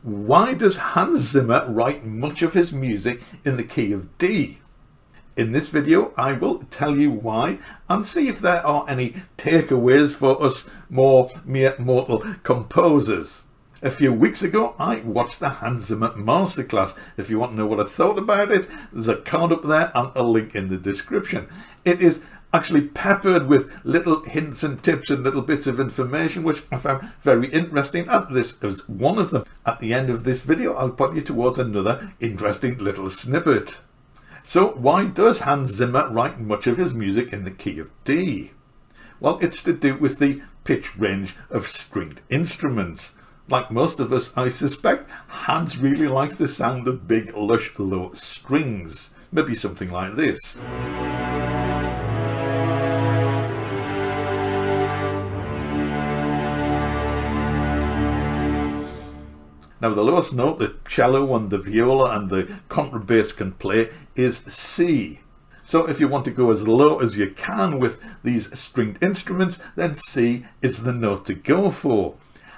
Why does Hans Zimmer write much of his music in the key of D? In this video I will tell you why and see if there are any takeaways for us more mere mortal composers. A few weeks ago I watched the Hans Zimmer Masterclass. If you want to know what I thought about it, there's a card up there and a link in the description. It is actually peppered with little hints and tips and little bits of information which I found very interesting, and this is one of them. At the end of this video I'll point you towards another interesting little snippet. So why does Hans Zimmer write much of his music in the key of D? Well, it's to do with the pitch range of stringed instruments. Like most of us, I suspect, Hans really likes the sound of big, lush, low strings. Maybe something like this. Now the lowest note the cello and the viola and the contrabass can play is C. So if you want to go as low as you can with these stringed instruments, then C is the note to go for.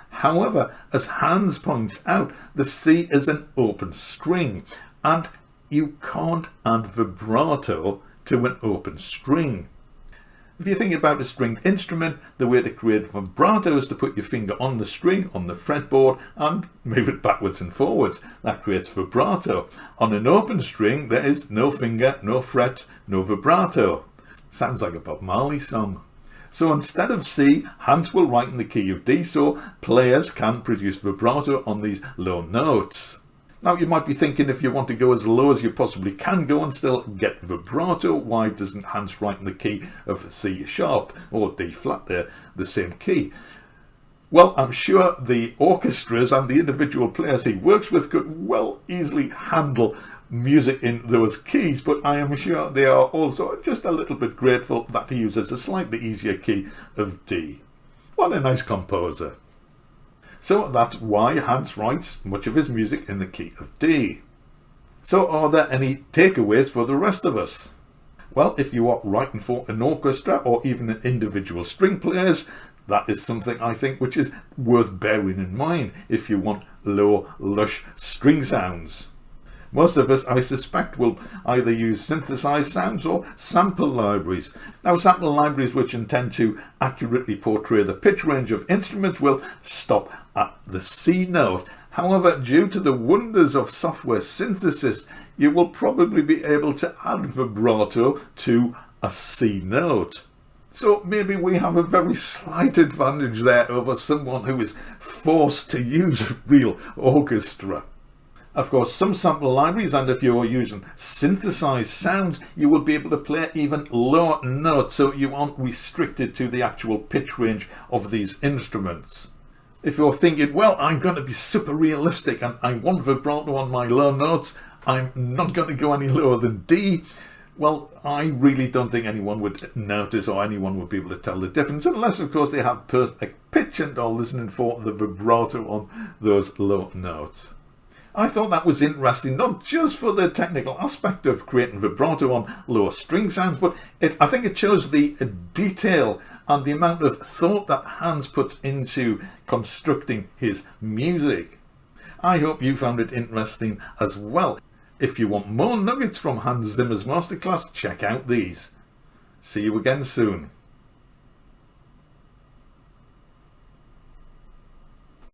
However, as Hans points out, the C is an open string and you can't add vibrato to an open string. If you think about a stringed instrument, the way to create vibrato is to put your finger on the string, on the fretboard, and move it backwards and forwards. That creates vibrato. On an open string, there is no finger, no fret, no vibrato. Sounds like a Bob Marley song. So instead of C, Hans will write in the key of D so players can produce vibrato on these low notes. Now you might be thinking, if you want to go as low as you possibly can go and still get vibrato, why doesn't Hans write in the key of C sharp or D flat? They're the same key. Well, I'm sure the orchestras and the individual players he works with could well easily handle music in those keys, but I am sure they are also just a little bit grateful that he uses a slightly easier key of D. What a nice composer. So that's why Hans writes much of his music in the key of D. So are there any takeaways for the rest of us? Well, if you are writing for an orchestra or even an individual string players, that is something I think which is worth bearing in mind if you want low, lush string sounds. Most of us, I suspect, will either use synthesized sounds or sample libraries. Now, sample libraries which intend to accurately portray the pitch range of instruments will stop at the C note. However, due to the wonders of software synthesis, you will probably be able to add vibrato to a C note. So maybe we have a very slight advantage there over someone who is forced to use a real orchestra. Of course, some sample libraries, and if you're using synthesized sounds, you will be able to play even lower notes, so you aren't restricted to the actual pitch range of these instruments. If you're thinking, well, I'm going to be super realistic and I want vibrato on my low notes, I'm not going to go any lower than D, well, I really don't think anyone would notice or anyone would be able to tell the difference, unless of course they have perfect pitch and are listening for the vibrato on those low notes. I thought that was interesting, not just for the technical aspect of creating vibrato on low string sounds, but I think it shows the detail and the amount of thought that Hans puts into constructing his music. I hope you found it interesting as well. If you want more nuggets from Hans Zimmer's Masterclass, check out these. See you again soon.